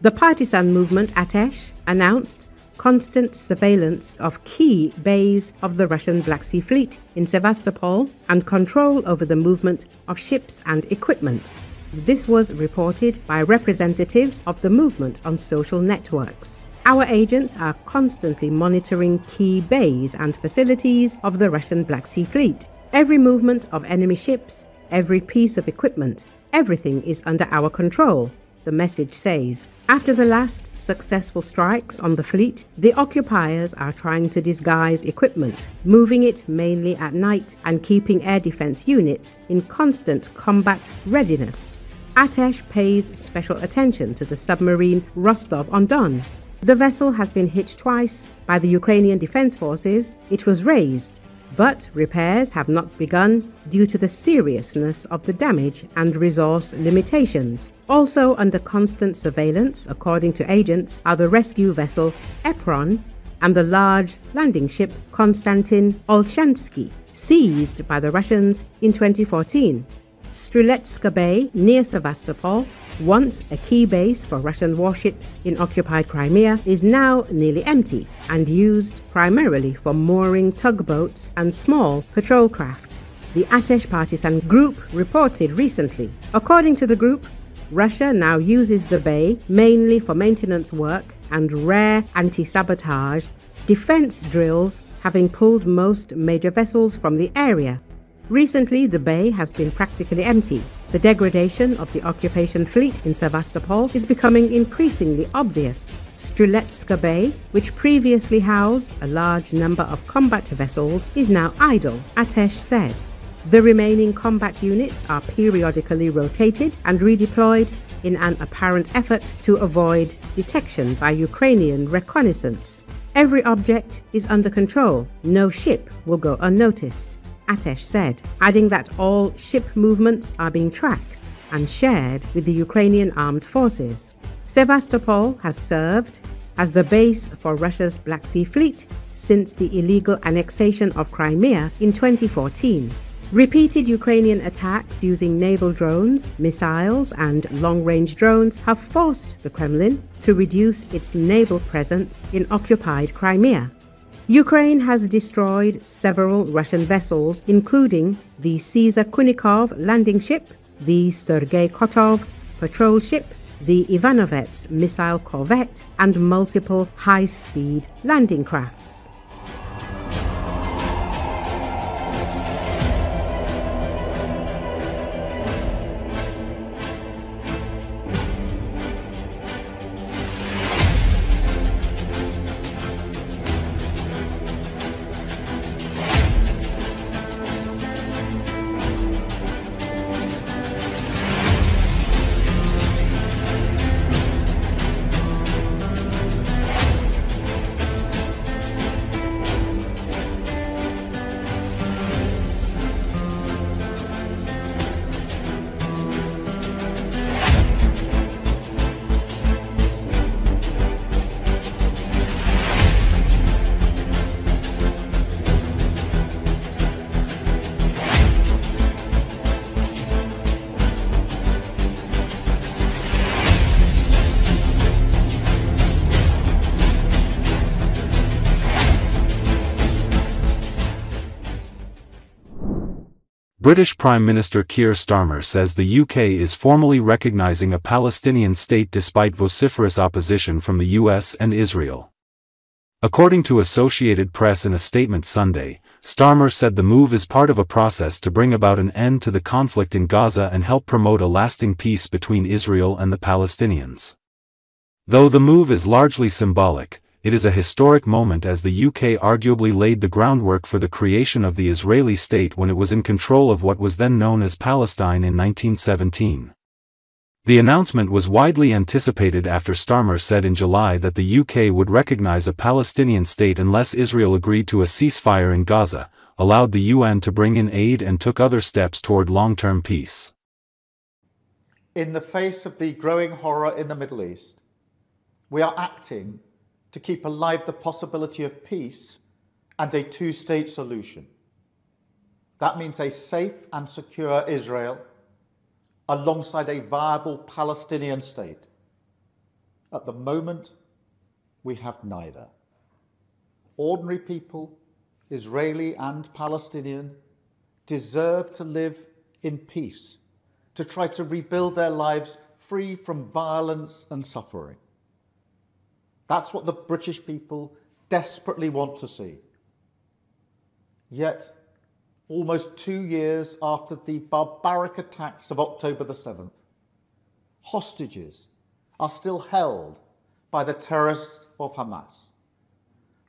The partisan movement Atesh announced constant surveillance of key bays of the Russian Black Sea Fleet in Sevastopol and control over the movement of ships and equipment. This was reported by representatives of the movement on social networks. Our agents are constantly monitoring key bays and facilities of the Russian Black Sea Fleet. Every movement of enemy ships, every piece of equipment, everything is under our control, the message says. After the last successful strikes on the fleet, the occupiers are trying to disguise equipment, moving it mainly at night and keeping air defense units in constant combat readiness. Atesh pays special attention to the submarine Rostov-on-Don. The vessel has been hit twice by the Ukrainian Defense Forces. It was raised, but repairs have not begun due to the seriousness of the damage and resource limitations. Also under constant surveillance, according to agents, are the rescue vessel Epron and the large landing ship Konstantin Olshansky, seized by the Russians in 2014. Stryletska Bay near Sevastopol, once a key base for Russian warships in occupied Crimea, is now nearly empty and used primarily for mooring tugboats and small patrol craft, the Atesh partisan group reported recently. According to the group, Russia now uses the bay mainly for maintenance work and rare anti-sabotage defense drills, having pulled most major vessels from the area. Recently, the bay has been practically empty. The degradation of the occupation fleet in Sevastopol is becoming increasingly obvious. Stryletska Bay, which previously housed a large number of combat vessels, is now idle, Atesh said. The remaining combat units are periodically rotated and redeployed in an apparent effort to avoid detection by Ukrainian reconnaissance. Every object is under control. No ship will go unnoticed, Atesh said, adding that all ship movements are being tracked and shared with the Ukrainian armed forces. Sevastopol has served as the base for Russia's Black Sea Fleet since the illegal annexation of Crimea in 2014. Repeated Ukrainian attacks using naval drones, missiles, and long-range drones have forced the Kremlin to reduce its naval presence in occupied Crimea. Ukraine has destroyed several Russian vessels, including the Caesar Kunikov landing ship, the Sergei Kotov patrol ship, the Ivanovets missile corvette, and multiple high-speed landing crafts. British Prime Minister Keir Starmer says the UK is formally recognizing a Palestinian state despite vociferous opposition from the US and Israel. According to Associated Press in a statement Sunday, Starmer said the move is part of a process to bring about an end to the conflict in Gaza and help promote a lasting peace between Israel and the Palestinians. Though the move is largely symbolic, it is a historic moment as the UK arguably laid the groundwork for the creation of the Israeli state when it was in control of what was then known as Palestine in 1917. The announcement was widely anticipated after Starmer said in July that the UK would recognize a Palestinian state unless Israel agreed to a ceasefire in Gaza, allowed the UN to bring in aid and took other steps toward long-term peace. In the face of the growing horror in the Middle East, we are acting to keep alive the possibility of peace and a two-state solution. That means a safe and secure Israel alongside a viable Palestinian state, At the moment, we have neither. Ordinary people, Israeli and Palestinian, deserve to live in peace, to try to rebuild their lives free from violence and suffering. That's what the British people desperately want to see. Yet, almost 2 years after the barbaric attacks of October the 7th, hostages are still held by the terrorists of Hamas.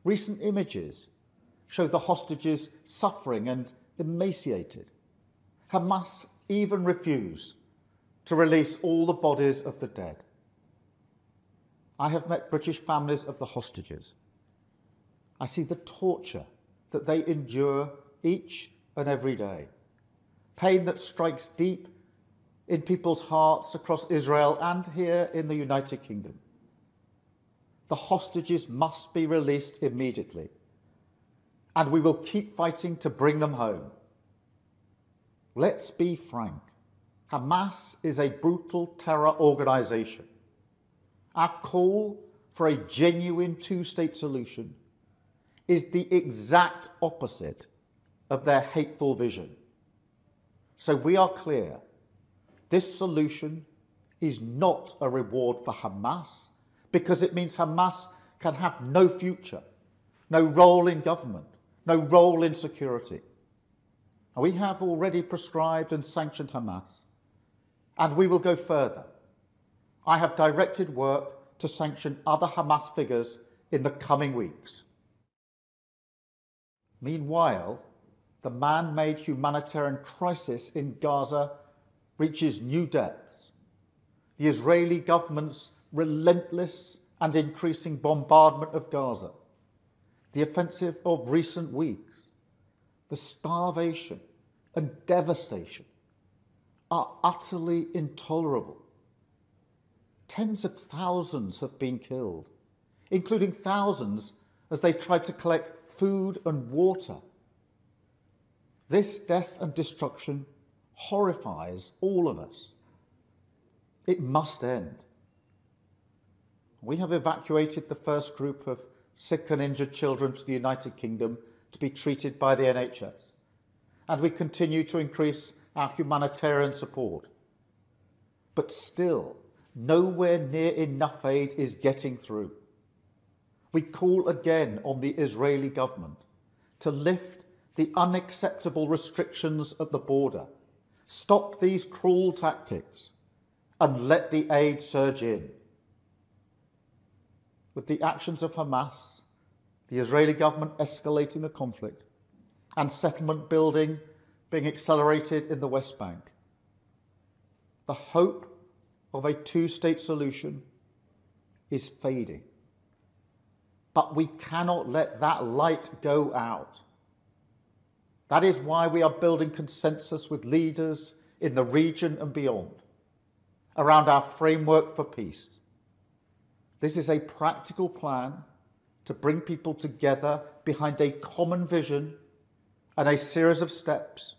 Recent images show the hostages suffering and emaciated. Hamas even refused to release all the bodies of the dead. I have met British families of the hostages. I see the torture that they endure each and every day, pain that strikes deep in people's hearts across Israel and here in the United Kingdom. The hostages must be released immediately, and we will keep fighting to bring them home. Let's be frank. Hamas is a brutal terror organisation. Our call for a genuine two-state solution is the exact opposite of their hateful vision. So we are clear. This solution is not a reward for Hamas, because it means Hamas can have no future, no role in government, no role in security. And we have already prescribed and sanctioned Hamas, and we will go further. I have directed work to sanction other Hamas figures in the coming weeks. Meanwhile, the man-made humanitarian crisis in Gaza reaches new depths. The Israeli government's relentless and increasing bombardment of Gaza, the offensive of recent weeks, the starvation and devastation are utterly intolerable. Tens of thousands have been killed, including thousands as they tried to collect food and water. This death and destruction horrifies all of us. It must end. We have evacuated the first group of sick and injured children to the United Kingdom to be treated by the NHS, and we continue to increase our humanitarian support. But still, nowhere near enough aid is getting through. We call again on the Israeli government to lift the unacceptable restrictions at the border, stop these cruel tactics, and let the aid surge in. With the actions of Hamas, the Israeli government escalating the conflict, and settlement building being accelerated in the West Bank, the hope of a two-state solution is fading. But we cannot let that light go out. That is why we are building consensus with leaders in the region and beyond around our framework for peace. This is a practical plan to bring people together behind a common vision and a series of steps,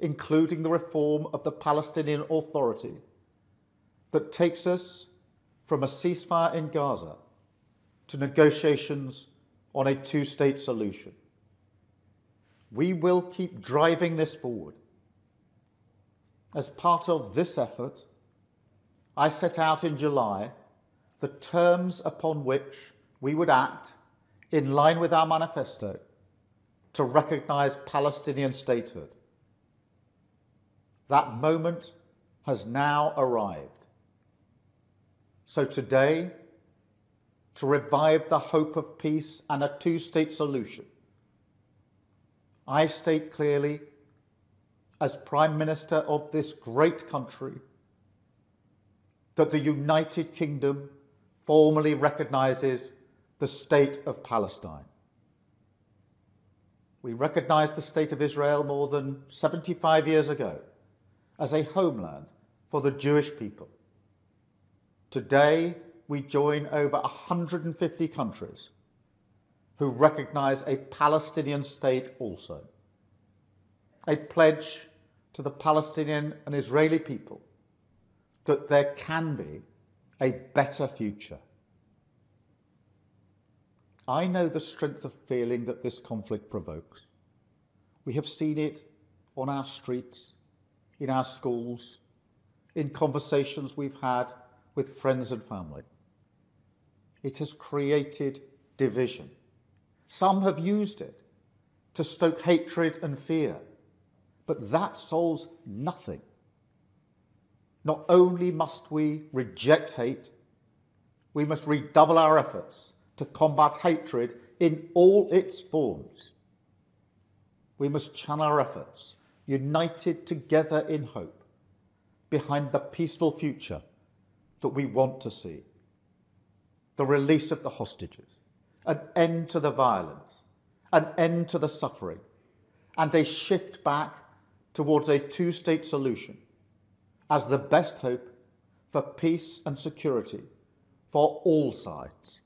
including the reform of the Palestinian Authority, that takes us from a ceasefire in Gaza to negotiations on a two-state solution. We will keep driving this forward. As part of this effort, I set out in July the terms upon which we would act in line with our manifesto to recognise Palestinian statehood. That moment has now arrived. So today, to revive the hope of peace and a two-state solution, I state clearly, as Prime Minister of this great country, that the United Kingdom formally recognises the State of Palestine. We recognised the State of Israel more than 75 years ago as a homeland for the Jewish people. Today, we join over 150 countries who recognise a Palestinian state also. A pledge to the Palestinian and Israeli people that there can be a better future. I know the strength of feeling that this conflict provokes. We have seen it on our streets, in our schools, in conversations we've had with friends and family. It has created division. Some have used it to stoke hatred and fear, but that solves nothing. Not only must we reject hate, we must redouble our efforts to combat hatred in all its forms. We must channel our efforts, united together in hope, behind the peaceful future that we want to see. The release of the hostages, an end to the violence, an end to the suffering, and a shift back towards a two-state solution as the best hope for peace and security for all sides.